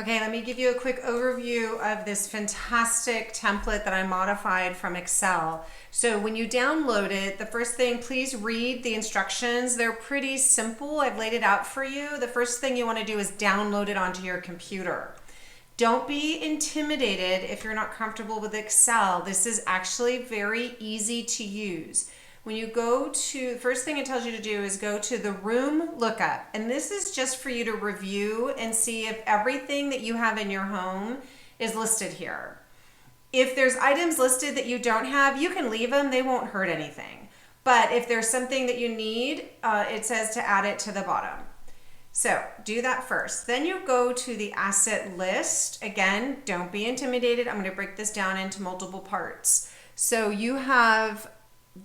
Okay, let me give you a quick overview of this fantastic template that I modified from Excel. So when you download it, the first thing, please read the instructions. They're pretty simple. I've laid it out for you. The first thing you want to do is download it onto your computer. Don't be intimidated if you're not comfortable with Excel. This is actually very easy to use. When you go to, first thing it tells you to do is go to the room lookup. And this is just for you to review and see if everything that you have in your home is listed here. If there's items listed that you don't have, you can leave them. They won't hurt anything. But if there's something that you need, it says to add it to the bottom. So do that first. Then you go to the asset list. Again, don't be intimidated. I'm going to break this down into multiple parts. So you have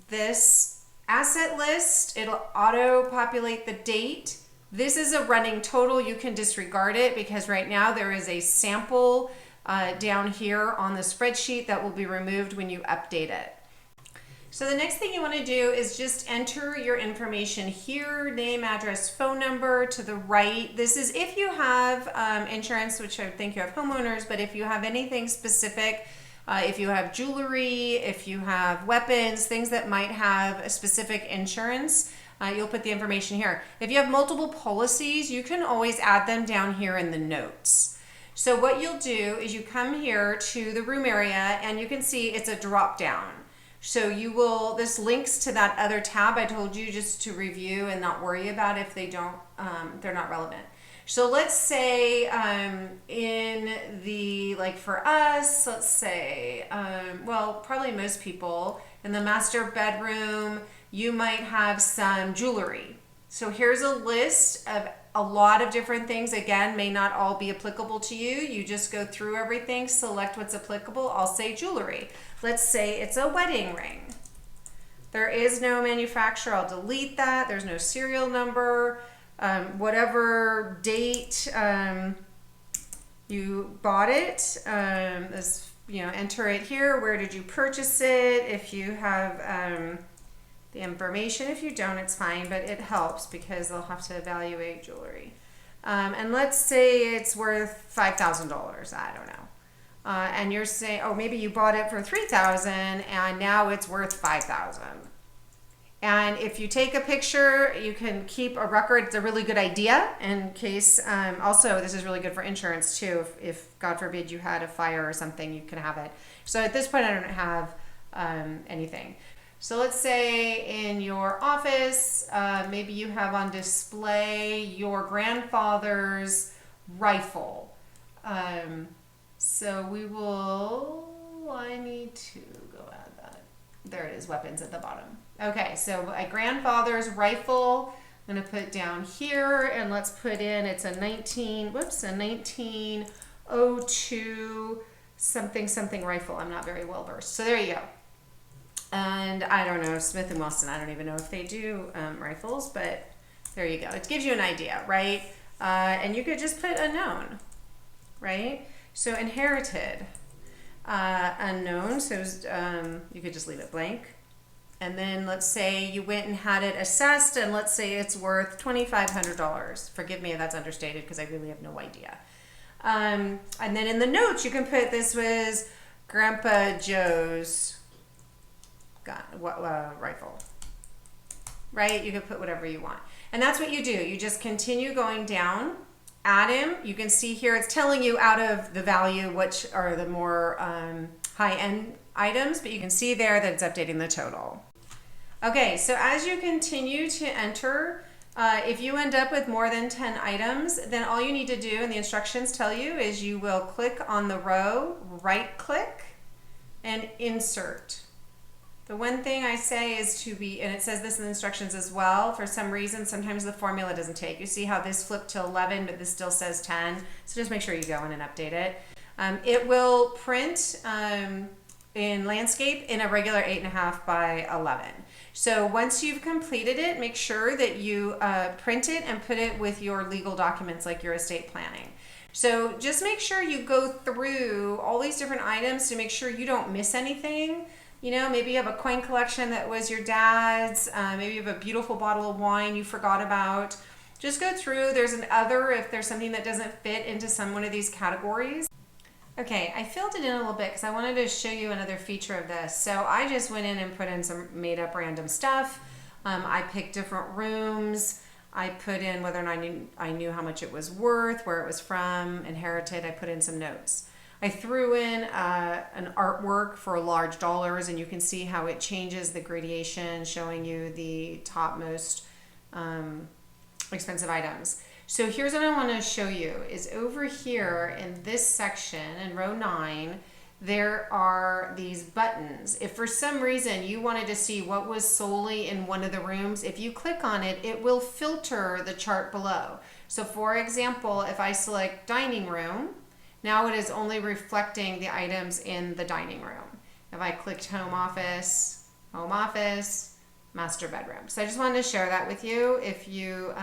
this asset list. It'll auto populate the date. This is a running total. You can disregard it because right now there is a sample down here on the spreadsheet that will be removed when you update it. So the next thing you want to do is just enter your information here, name, address, phone number to the right. This is if you have insurance, which I think you have homeowners, but if you have anything specific, if you have jewelry, if you have weapons, things that might have a specific insurance, you'll put the information here. If you have multiple policies, you can always add them down here in the notes. So what you'll do is you come here to the room area and you can see it's a drop down. So you will, this links to that other tab I told you just to review and not worry about if they don't, they're not relevant. So let's say in the, like for us, let's say, well, probably most people in the master bedroom, you might have some jewelry. So here's a list of a lot of different things. Again, may not all be applicable to you. You just go through everything, select what's applicable. I'll say jewelry. Let's say it's a wedding ring. There is no manufacturer. I'll delete that. There's no serial number. Whatever date you bought it, enter it here. Where did you purchase it? If you have the information. If you don't, it's fine, but it helps because they'll have to evaluate jewelry. And let's say it's worth $5,000. I don't know. And you're saying, oh, maybe you bought it for $3,000 and now it's worth $5,000. And if you take a picture, you can keep a record. It's a really good idea in case, also this is really good for insurance too. If God forbid you had a fire or something, you can have it. So at this point I don't have anything. So let's say in your office, maybe you have on display your grandfather's rifle. So I need to go add that. There it is, weapons at the bottom. Okay, so my grandfather's rifle, I'm gonna put down here and let's put in, it's a 1902 something rifle. I'm not very well versed. So there you go. And I don't know, Smith & Wesson, I don't even know if they do rifles, but there you go. It gives you an idea, right? And you could just put unknown, right? So inherited, unknown, so you could just leave it blank. And then let's say you went and had it assessed and let's say it's worth $2,500. Forgive me if that's understated because I really have no idea. And then in the notes you can put this was Grandpa Joe's rifle, right? You can put whatever you want. And that's what you do. You just continue going down, add him. You can see here it's telling you out of the value which are the more high-end items, but you can see there that it's updating the total. Okay, so as you continue to enter, if you end up with more than 10 items, then all you need to do, and the instructions tell you, is you will click on the row, right click, and insert. The one thing I say is to be, and it says this in the instructions as well, for some reason, sometimes the formula doesn't take. You see how this flipped to 11, but this still says 10, so just make sure you go in and update it. It will print in landscape in a regular 8.5 by 11. So once you've completed it, make sure that you print it and put it with your legal documents like your estate planning. So just make sure you go through all these different items to make sure you don't miss anything. You know, maybe you have a coin collection that was your dad's, maybe you have a beautiful bottle of wine you forgot about. Just go through, there's an other if there's something that doesn't fit into one of these categories. Okay, I filled it in a little bit because I wanted to show you another feature of this. So I just went in and put in some made up random stuff. I picked different rooms. I put in whether or not I knew how much it was worth, where it was from, inherited. I put in some notes. I threw in an artwork for large dollars, and you can see how it changes the gradation, showing you the topmost expensive items. So here's what I want to show you is over here in this section in row 9, there are these buttons. If for some reason you wanted to see what was solely in one of the rooms, if you click on it, it will filter the chart below. So for example, if I select dining room, now it is only reflecting the items in the dining room. If I clicked home office, master bedroom. So I just wanted to share that with you. If you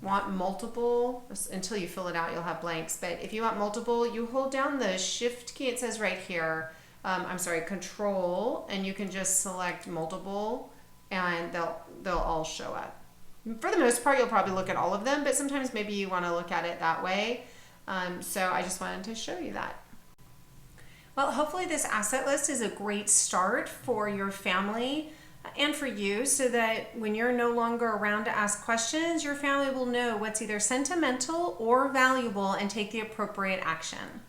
want multiple, until you fill it out, you'll have blanks. But if you want multiple, you hold down the shift key. It says right here, control, and you can just select multiple and they'll all show up. For the most part, you'll probably look at all of them, but sometimes maybe you want to look at it that way. So I just wanted to show you that. Well, hopefully this asset list is a great start for your family and for you, so that when you're no longer around to ask questions, your family will know what's either sentimental or valuable and take the appropriate action.